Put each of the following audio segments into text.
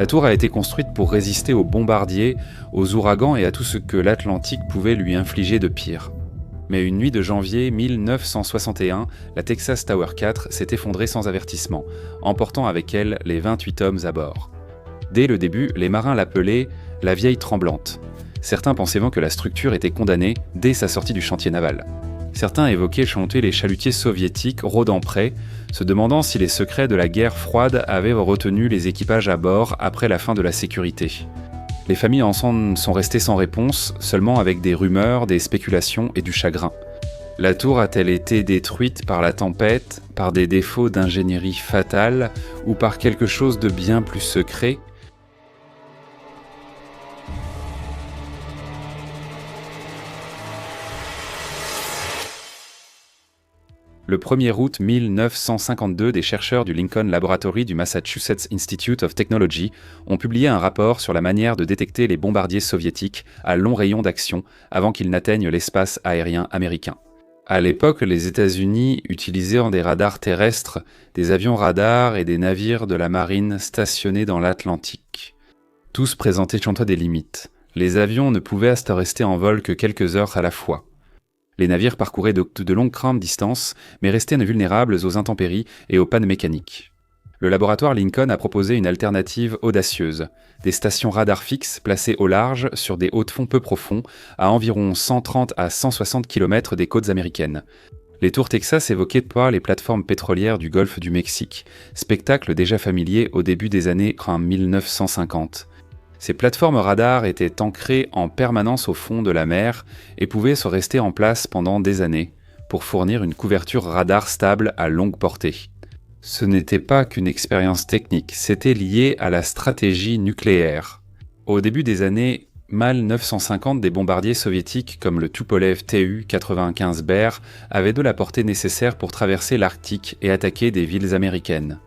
La tour a été construite pour résister aux bombardiers, aux ouragans et à tout ce que l'Atlantique pouvait lui infliger de pire. Mais une nuit de janvier 1961, la Texas Tower 4 s'est effondrée sans avertissement, emportant avec elle les 28 hommes à bord. Dès le début, les marins l'appelaient « la vieille tremblante ». Certains pensaient même que la structure était condamnée dès sa sortie du chantier naval. Certains évoquaient chanter les chalutiers soviétiques rôdant près, se demandant si les secrets de la guerre froide avaient retenu les équipages à bord après la fin de la sécurité. Les familles ensemble sont restées sans réponse, seulement avec des rumeurs, des spéculations et du chagrin. La tour a-t-elle été détruite par la tempête, par des défauts d'ingénierie fatale ou par quelque chose de bien plus secret ? Le 1er août 1952, des chercheurs du Lincoln Laboratory du Massachusetts Institute of Technology ont publié un rapport sur la manière de détecter les bombardiers soviétiques à long rayon d'action avant qu'ils n'atteignent l'espace aérien américain. À l'époque, les États-Unis utilisaient des radars terrestres, des avions radars et des navires de la marine stationnés dans l'Atlantique. Tous présentaient chantois des limites. Les avions ne pouvaient rester en vol que quelques heures à la fois. Les navires parcouraient de longues grandes distances, mais restaient vulnérables aux intempéries et aux pannes mécaniques. Le laboratoire Lincoln a proposé une alternative audacieuse, des stations radars fixes placées au large sur des hauts de fond peu profonds, à environ 130 à 160 km des côtes américaines. Les tours Texas évoquaient par les plateformes pétrolières du golfe du Mexique, spectacle déjà familier au début des années 1950. Ces plateformes radars étaient ancrées en permanence au fond de la mer et pouvaient se rester en place pendant des années pour fournir une couverture radar stable à longue portée. Ce n'était pas qu'une expérience technique, c'était lié à la stratégie nucléaire. Au début des années 1950, des bombardiers soviétiques comme le Tupolev Tu-95 Bear avaient de la portée nécessaire pour traverser l'Arctique et attaquer des villes américaines.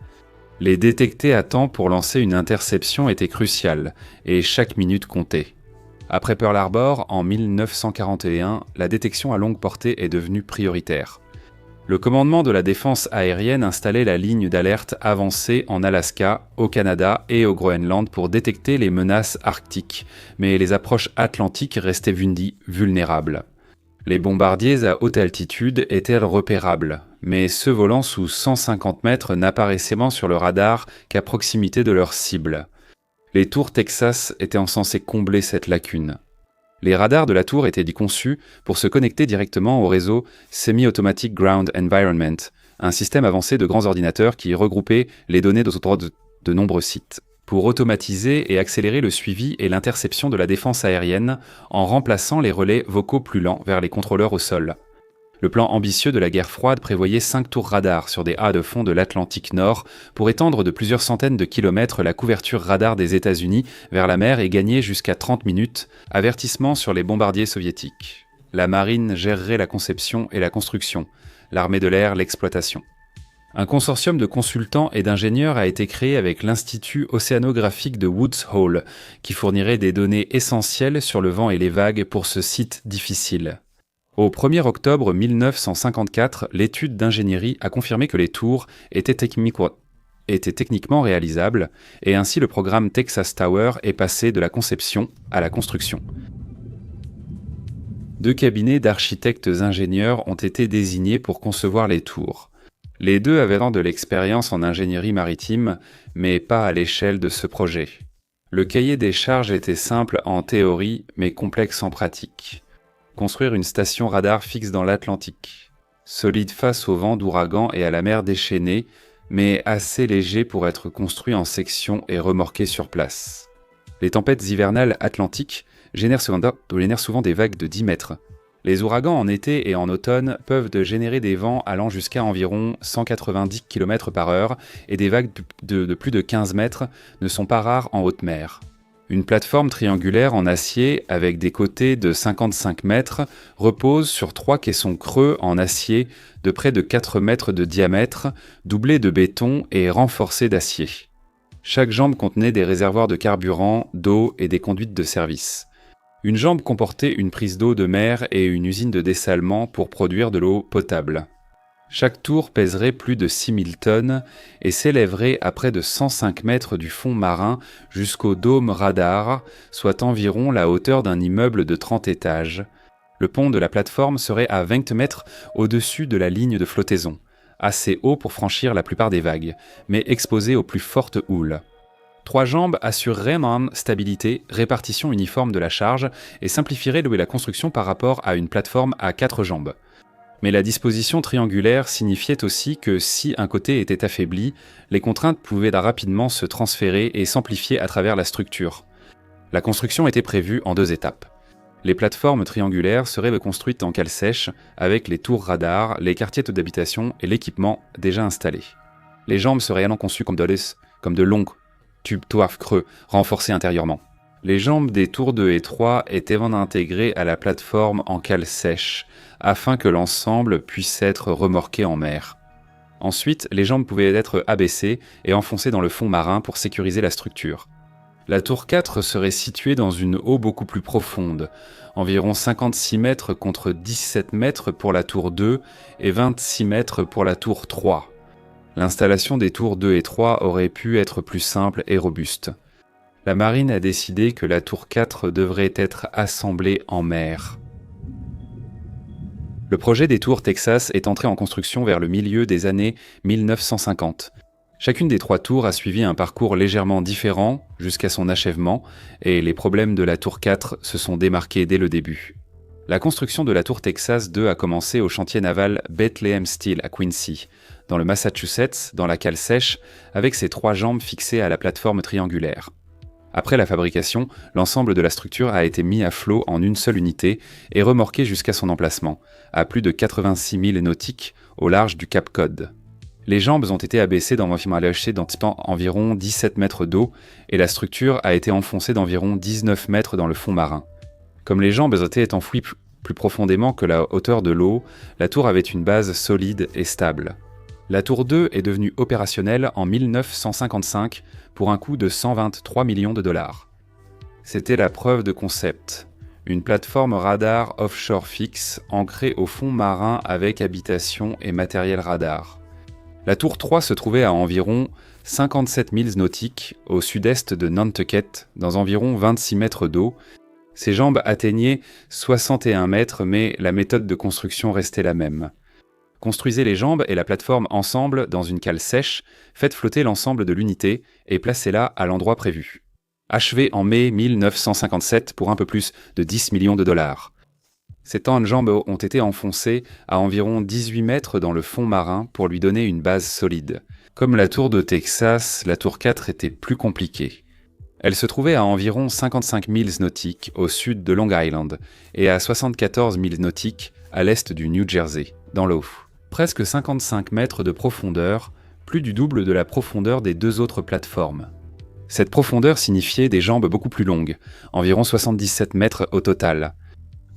Les détecter à temps pour lancer une interception était crucial, et chaque minute comptait. Après Pearl Harbor, en 1941, la détection à longue portée est devenue prioritaire. Le commandement de la défense aérienne installait la ligne d'alerte avancée en Alaska, au Canada et au Groenland pour détecter les menaces arctiques, mais les approches atlantiques restaient vulnérables. Les bombardiers à haute altitude étaient repérables, mais ceux volant sous 150 mètres n'apparaissaient sur le radar qu'à proximité de leur cible. Les tours Texas étaient censés combler cette lacune. Les radars de la tour étaient conçus pour se connecter directement au réseau Semi-Automatic Ground Environment, un système avancé de grands ordinateurs qui regroupait les données de nombreux sites, pour automatiser et accélérer le suivi et l'interception de la défense aérienne en remplaçant les relais vocaux plus lents vers les contrôleurs au sol. Le plan ambitieux de la guerre froide prévoyait 5 tours radars sur des hauts de fond de l'Atlantique Nord pour étendre de plusieurs centaines de kilomètres la couverture radar des États-Unis vers la mer et gagner jusqu'à 30 minutes, avertissement sur les bombardiers soviétiques. La marine gérerait la conception et la construction, l'armée de l'air l'exploitation. Un consortium de consultants et d'ingénieurs a été créé avec l'Institut océanographique de Woods Hole, qui fournirait des données essentielles sur le vent et les vagues pour ce site difficile. Au 1er octobre 1954, l'étude d'ingénierie a confirmé que les tours étaient techniquement réalisables, et ainsi le programme Texas Tower est passé de la conception à la construction. 2 cabinets d'architectes-ingénieurs ont été désignés pour concevoir les tours. Les 2 avaient de l'expérience en ingénierie maritime, mais pas à l'échelle de ce projet. Le cahier des charges était simple en théorie, mais complexe en pratique. Construire une station radar fixe dans l'Atlantique, solide face au vent d'ouragan et à la mer déchaînée, mais assez léger pour être construit en sections et remorqué sur place. Les tempêtes hivernales atlantiques génèrent souvent des vagues de 10 mètres. Les ouragans en été et en automne peuvent générer des vents allant jusqu'à environ 190 km/h et des vagues de plus de 15 mètres ne sont pas rares en haute mer. Une plateforme triangulaire en acier avec des côtés de 55 mètres repose sur 3 caissons creux en acier de près de 4 mètres de diamètre, doublés de béton et renforcés d'acier. Chaque jambe contenait des réservoirs de carburant, d'eau et des conduites de service. Une jambe comportait une prise d'eau de mer et une usine de dessalement pour produire de l'eau potable. Chaque tour pèserait plus de 6000 tonnes et s'élèverait à près de 105 mètres du fond marin jusqu'au dôme radar, soit environ la hauteur d'un immeuble de 30 étages. Le pont de la plateforme serait à 20 mètres au-dessus de la ligne de flottaison, assez haut pour franchir la plupart des vagues, mais exposé aux plus fortes houles. 3 jambes assureraient une stabilité, répartition uniforme de la charge et simplifieraient la construction par rapport à une plateforme à 4 jambes. Mais la disposition triangulaire signifiait aussi que si un côté était affaibli, les contraintes pouvaient rapidement se transférer et s'amplifier à travers la structure. La construction était prévue en 2 étapes. Les plateformes triangulaires seraient construites en cale sèche, avec les tours radars, les quartiers d'habitation et l'équipement déjà installé. Les jambes seraient alors conçues comme de longs tubes torf creux, renforcés intérieurement. Les jambes des tours 2 et 3 étaient intégrées à la plateforme en cale sèche, afin que l'ensemble puisse être remorqué en mer. Ensuite, les jambes pouvaient être abaissées et enfoncées dans le fond marin pour sécuriser la structure. La tour 4 serait située dans une eau beaucoup plus profonde, environ 56 mètres contre 17 mètres pour la tour 2 et 26 mètres pour la tour 3. L'installation des tours 2 et 3 aurait pu être plus simple et robuste. La marine a décidé que la tour 4 devrait être assemblée en mer. Le projet des tours Texas est entré en construction vers le milieu des années 1950. Chacune des 3 tours a suivi un parcours légèrement différent jusqu'à son achèvement, et les problèmes de la tour 4 se sont démarqués dès le début. La construction de la tour Texas 2 a commencé au chantier naval Bethlehem Steel à Quincy, dans le Massachusetts, dans la cale sèche, avec ses 3 jambes fixées à la plateforme triangulaire. Après la fabrication, l'ensemble de la structure a été mis à flot en une seule unité et remorqué jusqu'à son emplacement, à plus de 86 000 nautiques au large du Cap Cod. Les jambes ont été abaissées d'environ 17 mètres d'eau et la structure a été enfoncée d'environ 19 mètres dans le fond marin. Comme les jambes étaient enfouies plus profondément que la hauteur de l'eau, la tour avait une base solide et stable. La tour 2 est devenue opérationnelle en 1955 pour un coût de 123 millions de dollars. C'était la preuve de concept, une plateforme radar offshore fixe ancrée au fond marin avec habitation et matériel radar. La tour 3 se trouvait à environ 57 milles nautiques au sud-est de Nantucket, dans environ 26 mètres d'eau. Ses jambes atteignaient 61 mètres, mais la méthode de construction restait la même. Construisez les jambes et la plateforme ensemble dans une cale sèche, faites flotter l'ensemble de l'unité et placez-la à l'endroit prévu. Achevé en mai 1957 pour un peu plus de 10 millions de dollars. Ces temps de jambes ont été enfoncées à environ 18 mètres dans le fond marin pour lui donner une base solide. Comme la tour de Texas, la tour 4 était plus compliquée. Elle se trouvait à environ 55 milles nautiques au sud de Long Island et à 74 milles nautiques à l'est du New Jersey, dans l'eau. Presque 55 mètres de profondeur, plus du double de la profondeur des 2 autres plateformes. Cette profondeur signifiait des jambes beaucoup plus longues, environ 77 mètres au total.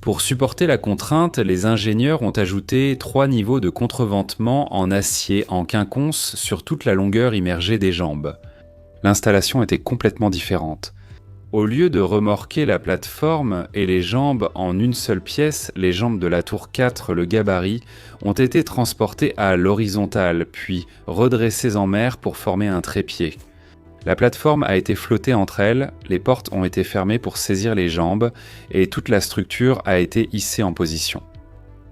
Pour supporter la contrainte, les ingénieurs ont ajouté 3 niveaux de contreventement en acier en quinconce sur toute la longueur immergée des jambes. L'installation était complètement différente. Au lieu de remorquer la plateforme et les jambes en une seule pièce, les jambes de la tour 4, le gabarit, ont été transportées à l'horizontale, puis redressées en mer pour former un trépied. La plateforme a été flottée entre elles, les portes ont été fermées pour saisir les jambes, et toute la structure a été hissée en position.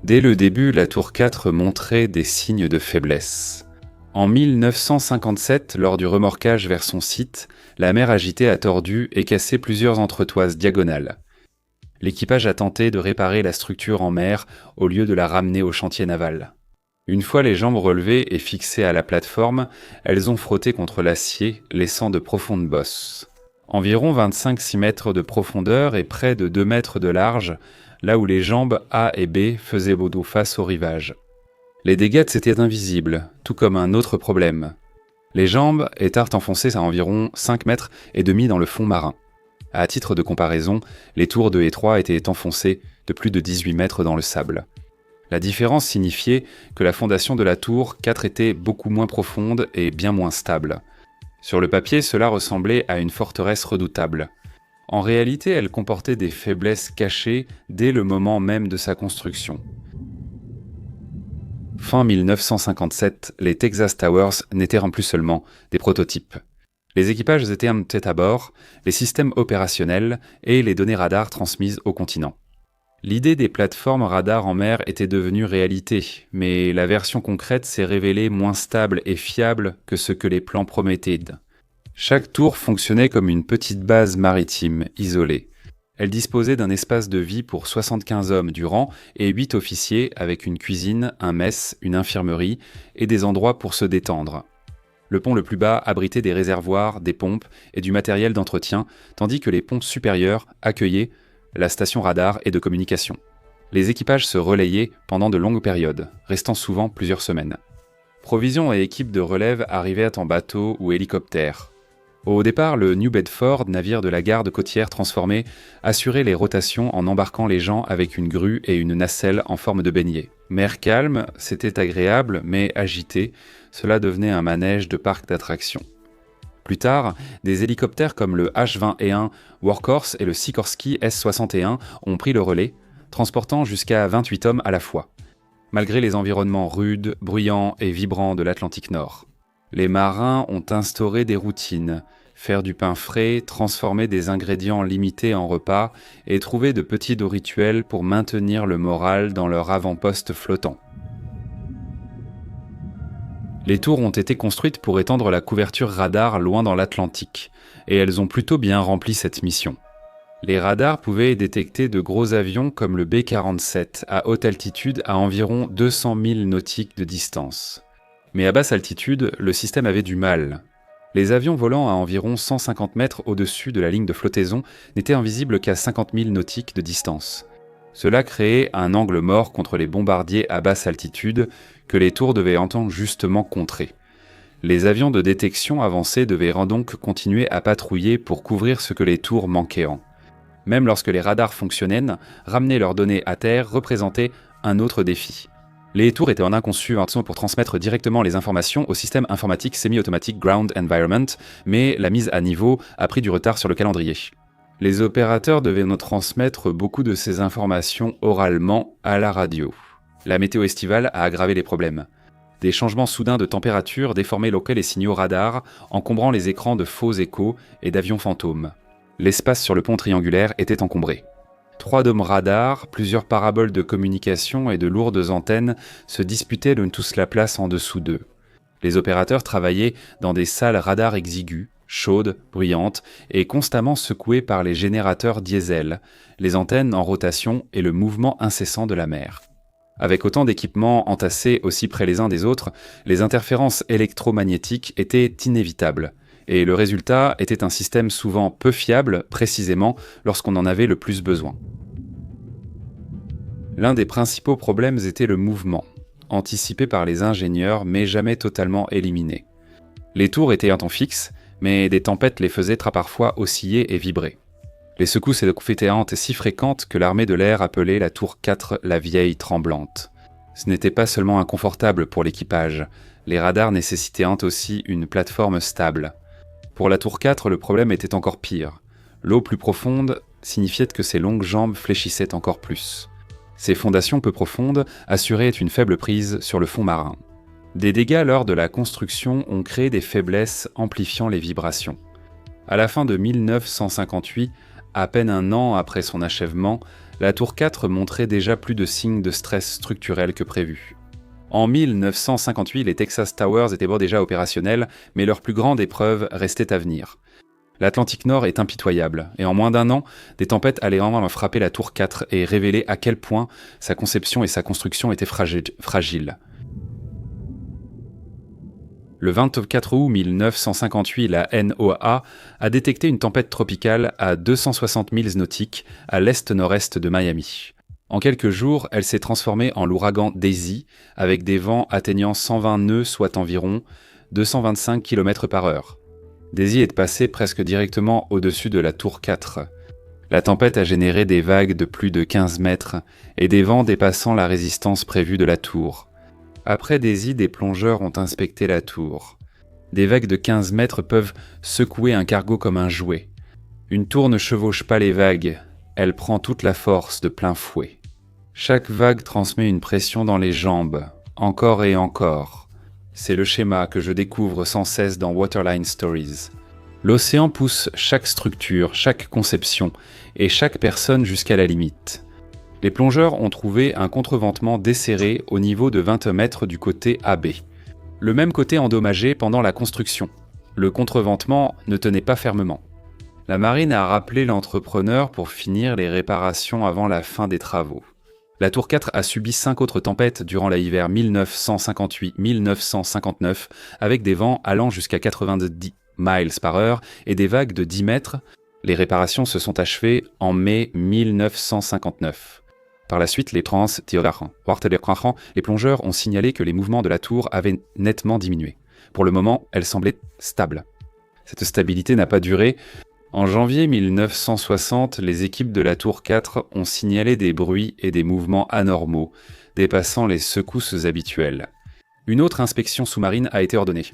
Dès le début, la tour 4 montrait des signes de faiblesse. En 1957, lors du remorquage vers son site, la mer agitée a tordu et cassé plusieurs entretoises diagonales. L'équipage a tenté de réparer la structure en mer au lieu de la ramener au chantier naval. Une fois les jambes relevées et fixées à la plateforme, elles ont frotté contre l'acier, laissant de profondes bosses. Environ 25-6 mètres de profondeur et près de 2 mètres de large, là où les jambes A et B faisaient dos face au rivage. Les dégâts étaient invisibles, tout comme un autre problème. Les jambes étaient enfoncées à environ 5 mètres et demi dans le fond marin. À titre de comparaison, les tours 2 et 3 étaient enfoncées de plus de 18 mètres dans le sable. La différence signifiait que la fondation de la tour 4 était beaucoup moins profonde et bien moins stable. Sur le papier, cela ressemblait à une forteresse redoutable. En réalité, elle comportait des faiblesses cachées dès le moment même de sa construction. Fin 1957, les Texas Towers n'étaient plus seulement des prototypes. Les équipages étaient montés à bord, les systèmes opérationnels et les données radars transmises au continent. L'idée des plateformes radars en mer était devenue réalité, mais la version concrète s'est révélée moins stable et fiable que ce que les plans promettaient. Chaque tour fonctionnait comme une petite base maritime, isolée. Elle disposait d'un espace de vie pour 75 hommes du rang et 8 officiers avec une cuisine, un mess, une infirmerie et des endroits pour se détendre. Le pont le plus bas abritait des réservoirs, des pompes et du matériel d'entretien, tandis que les ponts supérieurs accueillaient la station radar et de communication. Les équipages se relayaient pendant de longues périodes, restant souvent plusieurs semaines. Provisions et équipes de relève arrivaient en bateau ou hélicoptère. Au départ, le New Bedford, navire de la garde côtière transformé, assurait les rotations en embarquant les gens avec une grue et une nacelle en forme de beignet. Mer calme, c'était agréable, mais agité, cela devenait un manège de parc d'attractions. Plus tard, des hélicoptères comme le H-20E1 Workhorse et le Sikorsky S-61 ont pris le relais, transportant jusqu'à 28 hommes à la fois, malgré les environnements rudes, bruyants et vibrants de l'Atlantique Nord. Les marins ont instauré des routines, faire du pain frais, transformer des ingrédients limités en repas et trouver de petits rituels pour maintenir le moral dans leur avant-poste flottant. Les tours ont été construites pour étendre la couverture radar loin dans l'Atlantique, et elles ont plutôt bien rempli cette mission. Les radars pouvaient détecter de gros avions comme le B-47 à haute altitude à environ 200 000 nautiques de distance. Mais à basse altitude, le système avait du mal. Les avions volant à environ 150 mètres au-dessus de la ligne de flottaison n'étaient invisibles qu'à 50 000 nautiques de distance. Cela créait un angle mort contre les bombardiers à basse altitude que les tours devaient entendre justement contrer. Les avions de détection avancés devaient donc continuer à patrouiller pour couvrir ce que les tours manquaient en. Même lorsque les radars fonctionnaient, ramener leurs données à terre représentait un autre défi. Les tours étaient en inconçu pour transmettre directement les informations au système informatique semi-automatique Ground Environment, mais la mise à niveau a pris du retard sur le calendrier. Les opérateurs devaient nous transmettre beaucoup de ces informations oralement à la radio. La météo estivale a aggravé les problèmes. Des changements soudains de température déformaient les signaux radars, encombrant les écrans de faux échos et d'avions fantômes. L'espace sur le pont triangulaire était encombré. 3 dômes radars, plusieurs paraboles de communication et de lourdes antennes se disputaient de tous la place en dessous d'eux. Les opérateurs travaillaient dans des salles radars exiguës, chaudes, bruyantes et constamment secouées par les générateurs diesel, les antennes en rotation et le mouvement incessant de la mer. Avec autant d'équipements entassés aussi près les uns des autres, les interférences électromagnétiques étaient inévitables. Et le résultat était un système souvent peu fiable, précisément lorsqu'on en avait le plus besoin. L'un des principaux problèmes était le mouvement, anticipé par les ingénieurs mais jamais totalement éliminé. Les tours étaient un temps fixe, mais des tempêtes les faisaient parfois osciller et vibrer. Les secousses étaient si fréquentes que l'armée de l'air appelait la tour 4 la vieille tremblante. Ce n'était pas seulement inconfortable pour l'équipage, les radars nécessitaient aussi une plateforme stable. Pour la tour 4, le problème était encore pire. L'eau plus profonde signifiait que ses longues jambes fléchissaient encore plus. Ces fondations peu profondes assuraient une faible prise sur le fond marin. Des dégâts lors de la construction ont créé des faiblesses amplifiant les vibrations. À la fin de 1958, à peine un an après son achèvement, la tour 4 montrait déjà plus de signes de stress structurel que prévu. En 1958, les Texas Towers étaient déjà opérationnels, mais leur plus grande épreuve restait à venir. L'Atlantique Nord est impitoyable, et en moins d'un an, des tempêtes allaient vraiment frapper la tour 4 et révéler à quel point sa conception et sa construction étaient fragiles. Le 24 août 1958, la NOAA a détecté une tempête tropicale à 260 milles nautiques à l'est-nord-est de Miami. En quelques jours, elle s'est transformée en l'ouragan Daisy, avec des vents atteignant 120 nœuds, soit environ 225 km/h. Daisy est passée presque directement au-dessus de la tour 4. La tempête a généré des vagues de plus de 15 mètres et des vents dépassant la résistance prévue de la tour. Après Daisy, des plongeurs ont inspecté la tour. Des vagues de 15 mètres peuvent secouer un cargo comme un jouet. Une tour ne chevauche pas les vagues, elle prend toute la force de plein fouet. Chaque vague transmet une pression dans les jambes. encore et encore. C'est le schéma que je découvre sans cesse dans Waterline Stories. L'océan pousse chaque structure, chaque conception et chaque personne jusqu'à la limite. Les plongeurs ont trouvé un contreventement desserré au niveau de 20 mètres du côté AB. Le même côté endommagé pendant la construction. Le contreventement ne tenait pas fermement. La marine a rappelé l'entrepreneur pour finir les réparations avant la fin des travaux. La tour 4 a subi 5 autres tempêtes durant l'hiver 1958-1959 avec des vents allant jusqu'à 90 miles par heure et des vagues de 10 mètres. Les réparations se sont achevées en mai 1959. Par la suite, les plongeurs ont signalé que les mouvements de la tour avaient nettement diminué. Pour le moment, elle semblait stable. Cette stabilité n'a pas duré. En janvier 1960, les équipes de la tour 4 ont signalé des bruits et des mouvements anormaux, dépassant les secousses habituelles. Une autre inspection sous-marine a été ordonnée.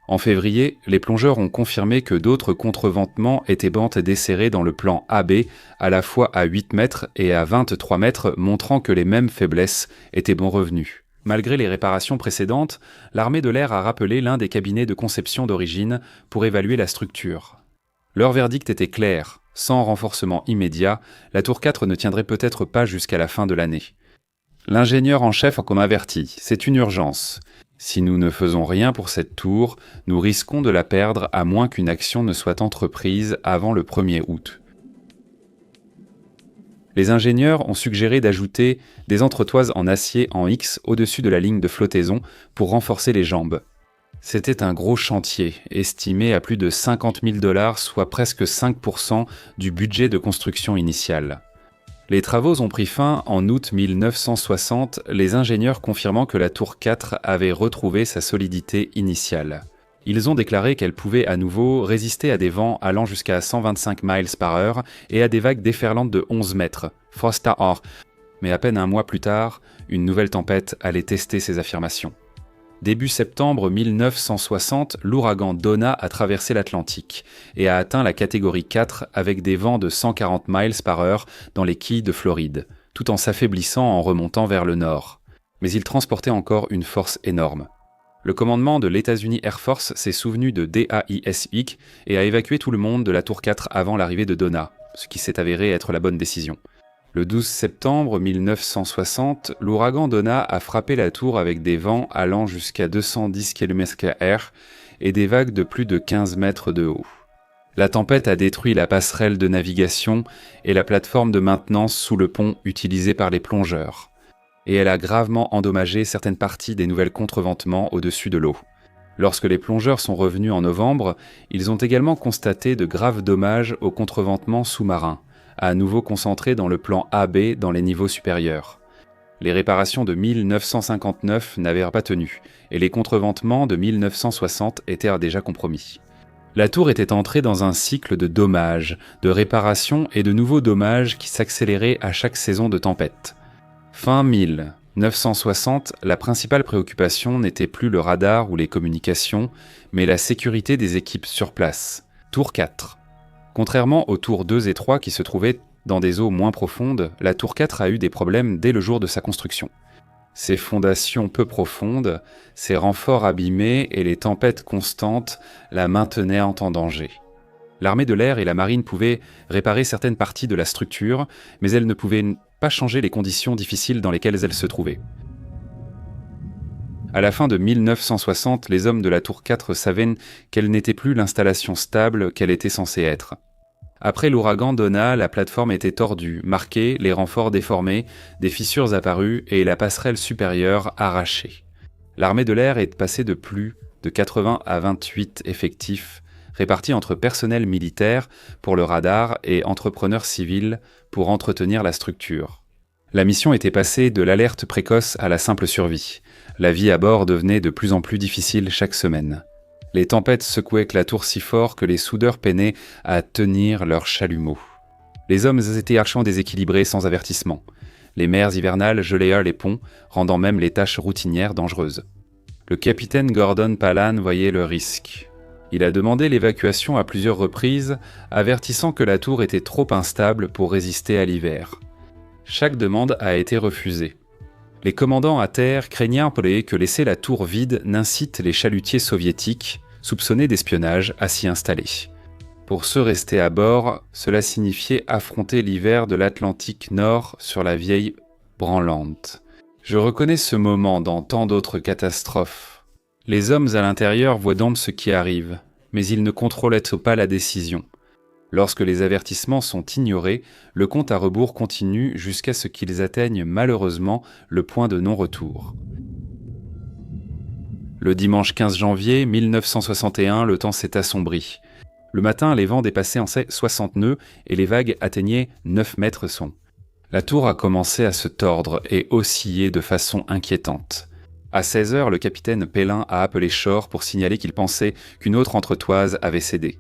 En février, les plongeurs ont confirmé que d'autres contreventements étaient desserrés dans le plan AB, à la fois à 8 mètres et à 23 mètres, montrant que les mêmes faiblesses étaient revenues. Malgré les réparations précédentes, l'armée de l'air a rappelé l'un des cabinets de conception d'origine pour évaluer la structure. Leur verdict était clair, sans renforcement immédiat, la tour 4 ne tiendrait peut-être pas jusqu'à la fin de l'année. L'ingénieur en chef en avertit, c'est une urgence. Si nous ne faisons rien pour cette tour, nous risquons de la perdre à moins qu'une action ne soit entreprise avant le 1er août. Les ingénieurs ont suggéré d'ajouter des entretoises en acier en X au-dessus de la ligne de flottaison pour renforcer les jambes. C'était un gros chantier, estimé à plus de 50 000 $, soit presque 5% du budget de construction initial. Les travaux ont pris fin en août 1960, les ingénieurs confirmant que la tour 4 avait retrouvé sa solidité initiale. Ils ont déclaré qu'elle pouvait à nouveau résister à des vents allant jusqu'à 125 miles par heure et à des vagues déferlantes de 11 mètres, Frosta. Mais à peine un mois plus tard, une nouvelle tempête allait tester ces affirmations. Début septembre 1960, l'ouragan Donna a traversé l'Atlantique et a atteint la catégorie 4 avec des vents de 140 miles par heure dans les quilles de Floride, tout en s'affaiblissant en remontant vers le nord. Mais il transportait encore une force énorme. Le commandement de l'États-Unis Air Force s'est souvenu de DAISIC et a évacué tout le monde de la tour 4 avant l'arrivée de Donna, ce qui s'est avéré être la bonne décision. Le 12 septembre 1960, l'ouragan Donna a frappé la tour avec des vents allant jusqu'à 210 km/h et des vagues de plus de 15 mètres de haut. La tempête a détruit la passerelle de navigation et la plateforme de maintenance sous le pont utilisée par les plongeurs. Et elle a gravement endommagé certaines parties des nouvelles contreventements au-dessus de l'eau. Lorsque les plongeurs sont revenus en novembre, ils ont également constaté de graves dommages aux contreventements sous-marins, à nouveau concentrés dans le plan AB dans les niveaux supérieurs. Les réparations de 1959 n'avaient pas tenu, et les contreventements de 1960 étaient déjà compromis. La tour était entrée dans un cycle de dommages, de réparations et de nouveaux dommages qui s'accéléraient à chaque saison de tempête. Fin 1960, la principale préoccupation n'était plus le radar ou les communications, mais la sécurité des équipes sur place. Tour 4. Contrairement aux tours 2 et 3 qui se trouvaient dans des eaux moins profondes, la tour 4 a eu des problèmes dès le jour de sa construction. Ses fondations peu profondes, ses renforts abîmés et les tempêtes constantes la maintenaient en danger. L'armée de l'air et la marine pouvaient réparer certaines parties de la structure, mais elles ne pouvaient pas changer les conditions difficiles dans lesquelles elle se trouvait. À la fin de 1960, les hommes de la tour 4 savaient qu'elle n'était plus l'installation stable qu'elle était censée être. Après l'ouragan Donna, la plateforme était tordue, marquée, les renforts déformés, des fissures apparues et la passerelle supérieure arrachée. L'armée de l'air est passée de plus de 80 à 28 effectifs, répartis entre personnel militaire pour le radar et entrepreneurs civils pour entretenir la structure. La mission était passée de l'alerte précoce à la simple survie. La vie à bord devenait de plus en plus difficile chaque semaine. Les tempêtes secouaient la tour si fort que les soudeurs peinaient à tenir leurs chalumeaux. Les hommes étaient archement déséquilibrés sans avertissement. Les mers hivernales gelaient les ponts, rendant même les tâches routinières dangereuses. Le capitaine Gordon Palan voyait le risque. Il a demandé l'évacuation à plusieurs reprises, avertissant que la tour était trop instable pour résister à l'hiver. Chaque demande a été refusée. Les commandants à terre craignaient que laisser la tour vide n'incite les chalutiers soviétiques, soupçonnés d'espionnage, à s'y installer. Pour ceux restés à bord, cela signifiait affronter l'hiver de l'Atlantique Nord sur la vieille branlante. Je reconnais ce moment dans tant d'autres catastrophes. Les hommes à l'intérieur voient donc ce qui arrive, mais ils ne contrôlent pas la décision. Lorsque les avertissements sont ignorés, le compte à rebours continue jusqu'à ce qu'ils atteignent malheureusement le point de non-retour. Le dimanche 15 janvier 1961, le temps s'est assombri. Le matin, les vents dépassaient en 60 nœuds et les vagues atteignaient 9 mètres son. La tour a commencé à se tordre et osciller de façon inquiétante. À 16 heures, le capitaine Pellin a appelé Shore pour signaler qu'il pensait qu'une autre entretoise avait cédé.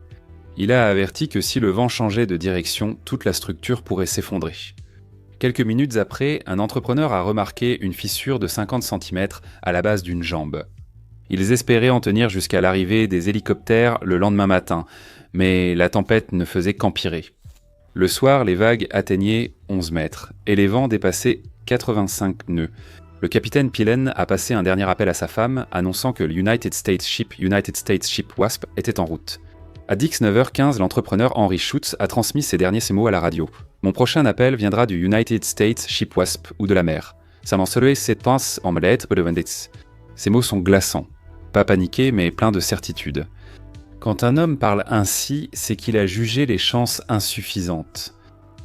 Il a averti que si le vent changeait de direction, toute la structure pourrait s'effondrer. Quelques minutes après, un entrepreneur a remarqué une fissure de 50 cm à la base d'une jambe. Ils espéraient en tenir jusqu'à l'arrivée des hélicoptères le lendemain matin, mais la tempête ne faisait qu'empirer. Le soir, les vagues atteignaient 11 mètres et les vents dépassaient 85 nœuds. Le capitaine Pellin a passé un dernier appel à sa femme, annonçant que le United States Ship Wasp était en route. À 19h15, l'entrepreneur Henry Schutz a transmis ces mots à la radio. « Mon prochain appel viendra du United States Ship Wasp ou de la mer. Ça m'en serait cette pense en malette ou de vendits. » Ces mots sont glaçants. Pas paniqués, mais pleins de certitude. Quand un homme parle ainsi, c'est qu'il a jugé les chances insuffisantes.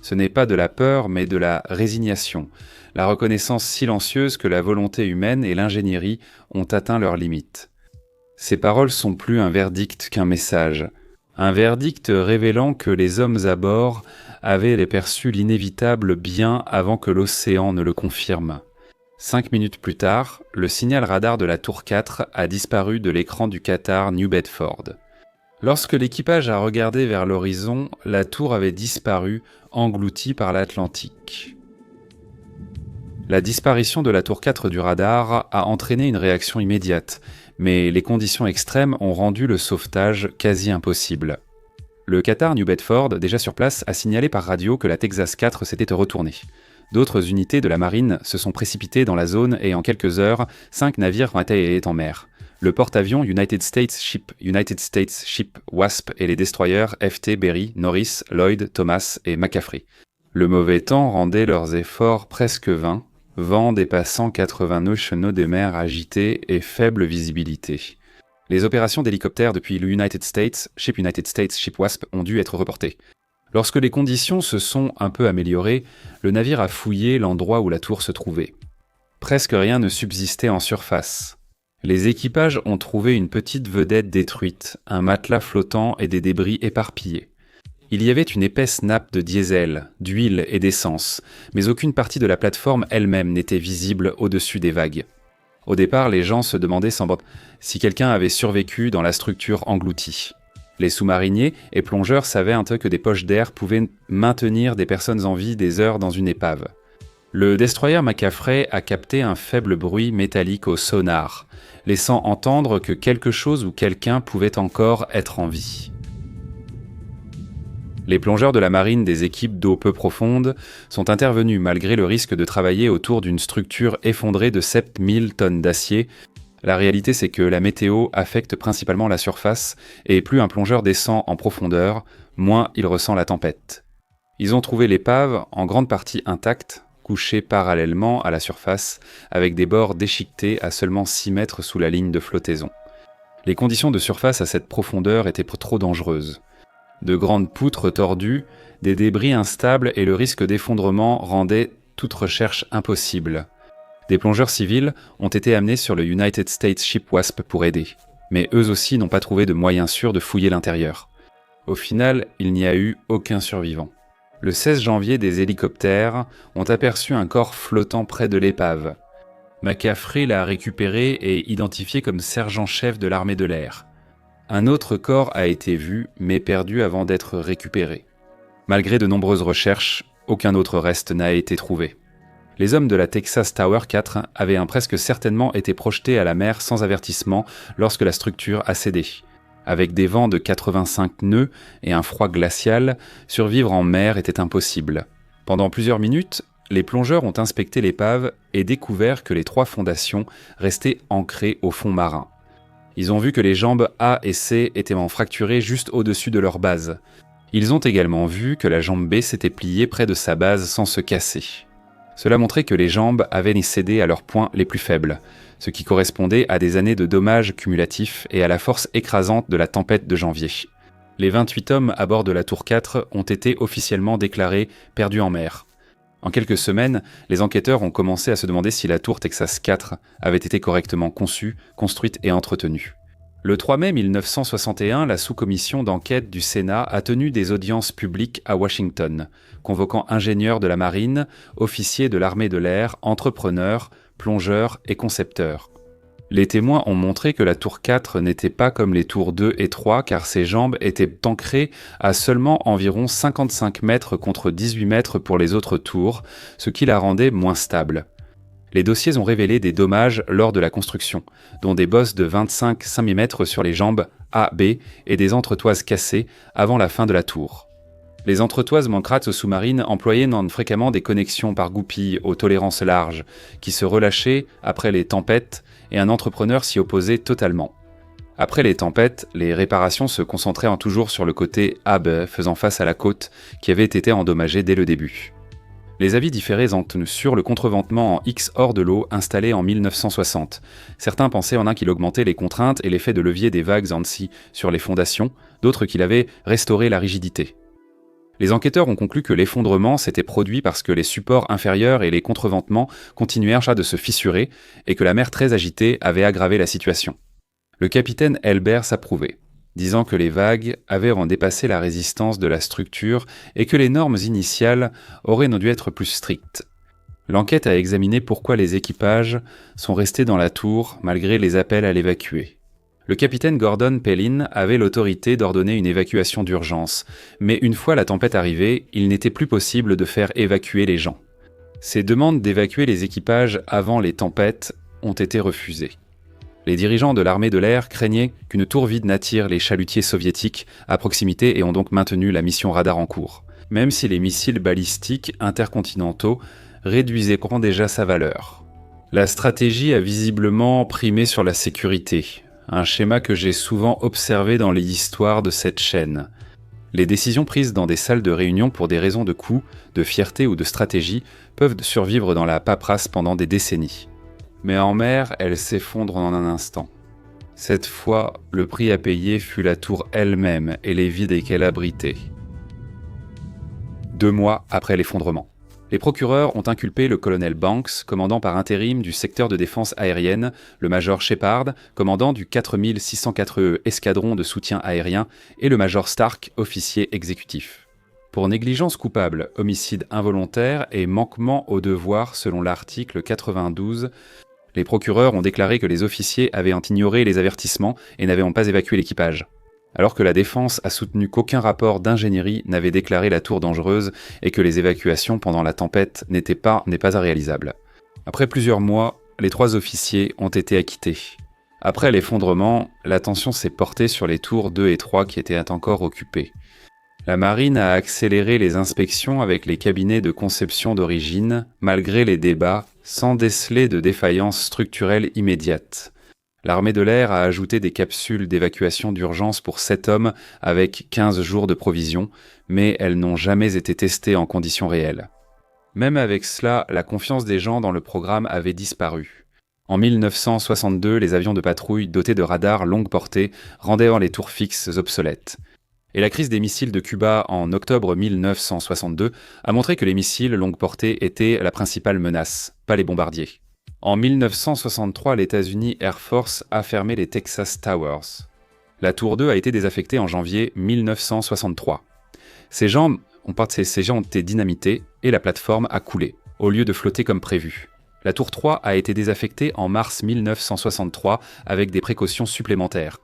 Ce n'est pas de la peur, mais de la résignation, la reconnaissance silencieuse que la volonté humaine et l'ingénierie ont atteint leurs limites. Ces paroles sont plus un verdict qu'un message. Un verdict révélant que les hommes à bord avaient perçu l'inévitable bien avant que l'océan ne le confirme. 5 minutes plus tard, le signal radar de la tour 4 a disparu de l'écran du Qatar New Bedford. Lorsque l'équipage a regardé vers l'horizon, la tour avait disparu, engloutie par l'Atlantique. La disparition de la tour 4 du radar a entraîné une réaction immédiate, mais les conditions extrêmes ont rendu le sauvetage quasi impossible. Le Qatar New Bedford, déjà sur place, a signalé par radio que la Texas 4 s'était retournée. D'autres unités de la marine se sont précipitées dans la zone et en quelques heures, 5 navires ont été en mer. Le porte-avions United States Ship Wasp et les destroyers FT Berry, Norris, Lloyd, Thomas et McCaffrey. Le mauvais temps rendait leurs efforts presque vains, vent dépassant 80 nœuds, chenaux des mers agités et faible visibilité. Les opérations d'hélicoptères depuis le United States Ship Wasp ont dû être reportées. Lorsque les conditions se sont un peu améliorées, le navire a fouillé l'endroit où la tour se trouvait. Presque rien ne subsistait en surface. Les équipages ont trouvé une petite vedette détruite, un matelas flottant et des débris éparpillés. Il y avait une épaisse nappe de diesel, d'huile et d'essence, mais aucune partie de la plateforme elle-même n'était visible au-dessus des vagues. Au départ, les gens se demandaient si quelqu'un avait survécu dans la structure engloutie. Les sous-mariniers et plongeurs savaient que des poches d'air pouvaient maintenir des personnes en vie des heures dans une épave. Le destroyer McCaffrey a capté un faible bruit métallique au sonar, laissant entendre que quelque chose ou quelqu'un pouvait encore être en vie. Les plongeurs de la marine des équipes d'eau peu profonde sont intervenus malgré le risque de travailler autour d'une structure effondrée de 7000 tonnes d'acier. La réalité, c'est que la météo affecte principalement la surface et plus un plongeur descend en profondeur, moins il ressent la tempête. Ils ont trouvé l'épave en grande partie intacte, couchée parallèlement à la surface, avec des bords déchiquetés à seulement 6 mètres sous la ligne de flottaison. Les conditions de surface à cette profondeur étaient trop dangereuses. De grandes poutres tordues, des débris instables et le risque d'effondrement rendaient toute recherche impossible. Des plongeurs civils ont été amenés sur le United States Ship Wasp pour aider, mais eux aussi n'ont pas trouvé de moyen sûr de fouiller l'intérieur. Au final, il n'y a eu aucun survivant. Le 16 janvier, des hélicoptères ont aperçu un corps flottant près de l'épave. McCaffrey l'a récupéré et identifié comme sergent-chef de l'armée de l'air. Un autre corps a été vu, mais perdu avant d'être récupéré. Malgré de nombreuses recherches, aucun autre reste n'a été trouvé. Les hommes de la Texas Tower 4 avaient presque certainement été projetés à la mer sans avertissement lorsque la structure a cédé. Avec des vents de 85 nœuds et un froid glacial, survivre en mer était impossible. Pendant plusieurs minutes, les plongeurs ont inspecté l'épave et découvert que les 3 fondations restaient ancrées au fond marin. Ils ont vu que les jambes A et C étaient fracturées juste au-dessus de leur base. Ils ont également vu que la jambe B s'était pliée près de sa base sans se casser. Cela montrait que les jambes avaient cédé à leurs points les plus faibles, ce qui correspondait à des années de dommages cumulatifs et à la force écrasante de la tempête de janvier. Les 28 hommes à bord de la Tour 4 ont été officiellement déclarés perdus en mer. En quelques semaines, les enquêteurs ont commencé à se demander si la Tour Texas 4 avait été correctement conçue, construite et entretenue. Le 3 mai 1961, la sous-commission d'enquête du Sénat a tenu des audiences publiques à Washington, convoquant ingénieurs de la marine, officiers de l'armée de l'air, entrepreneurs, plongeurs et concepteurs. Les témoins ont montré que la tour 4 n'était pas comme les tours 2 et 3 car ses jambes étaient ancrées à seulement environ 55 mètres contre 18 mètres pour les autres tours, ce qui la rendait moins stable. Les dossiers ont révélé des dommages lors de la construction, dont des bosses de 25 cm sur les jambes A, B et des entretoises cassées avant la fin de la tour. Les entretoises Mancrate sous-marines employaient non fréquemment des connexions par goupilles aux tolérances larges, qui se relâchaient après les tempêtes et un entrepreneur s'y opposait totalement. Après les tempêtes, les réparations se concentraient toujours sur le côté AB faisant face à la côte qui avait été endommagée dès le début. Les avis différaient sur le contreventement en X hors de l'eau installé en 1960. Certains pensaient en un qu'il augmentait les contraintes et l'effet de levier des vagues ANSI sur les fondations, d'autres qu'il avait restauré la rigidité. Les enquêteurs ont conclu que l'effondrement s'était produit parce que les supports inférieurs et les contreventements continuèrent de se fissurer et que la mer très agitée avait aggravé la situation. Le capitaine Elbert s'approuvait, disant que les vagues avaient dépassé la résistance de la structure et que les normes initiales auraient dû être plus strictes. L'enquête a examiné pourquoi les équipages sont restés dans la tour malgré les appels à l'évacuer. Le capitaine Gordon Pellin avait l'autorité d'ordonner une évacuation d'urgence, mais une fois la tempête arrivée, il n'était plus possible de faire évacuer les gens. Ces demandes d'évacuer les équipages avant les tempêtes ont été refusées. Les dirigeants de l'armée de l'air craignaient qu'une tour vide n'attire les chalutiers soviétiques à proximité et ont donc maintenu la mission radar en cours, même si les missiles balistiques intercontinentaux réduisaient déjà sa valeur. La stratégie a visiblement primé sur la sécurité, un schéma que j'ai souvent observé dans les histoires de cette chaîne. Les décisions prises dans des salles de réunion pour des raisons de coût, de fierté ou de stratégie peuvent survivre dans la paperasse pendant des décennies. Mais en mer, elles s'effondrent en un instant. Cette fois, le prix à payer fut la tour elle-même et les vides qu'elle abritait. 2 mois après l'effondrement. Les procureurs ont inculpé le colonel Banks, commandant par intérim du secteur de défense aérienne, le major Shepard, commandant du 4604e escadron de soutien aérien, et le major Stark, officier exécutif. Pour négligence coupable, homicide involontaire et manquement au devoir selon l'article 92, les procureurs ont déclaré que les officiers avaient ignoré les avertissements et n'avaient pas évacué l'équipage. Alors que la défense a soutenu qu'aucun rapport d'ingénierie n'avait déclaré la tour dangereuse et que les évacuations pendant la tempête n'est pas réalisables. Après plusieurs mois, les 3 officiers ont été acquittés. Après l'effondrement, l'attention s'est portée sur les tours 2 et 3 qui étaient encore occupées. La marine a accéléré les inspections avec les cabinets de conception d'origine, malgré les débats, sans déceler de défaillance structurelle immédiate. L'armée de l'air a ajouté des capsules d'évacuation d'urgence pour 7 hommes avec 15 jours de provisions, mais elles n'ont jamais été testées en conditions réelles. Même avec cela, la confiance des gens dans le programme avait disparu. En 1962, les avions de patrouille dotés de radars longue portée rendaient les tours fixes obsolètes. Et la crise des missiles de Cuba en octobre 1962 a montré que les missiles longue portée étaient la principale menace, pas les bombardiers. En 1963, l'États-Unis Air Force a fermé les Texas Towers. La tour 2 a été désaffectée en janvier 1963. Ces gens ont été dynamités et la plateforme a coulé, au lieu de flotter comme prévu. La tour 3 a été désaffectée en mars 1963 avec des précautions supplémentaires.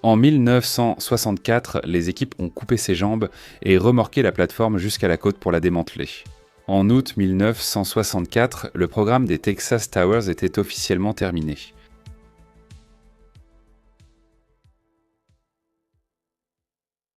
En 1964, les équipes ont coupé ses jambes et remorqué la plateforme jusqu'à la côte pour la démanteler. En août 1964, le programme des Texas Towers était officiellement terminé.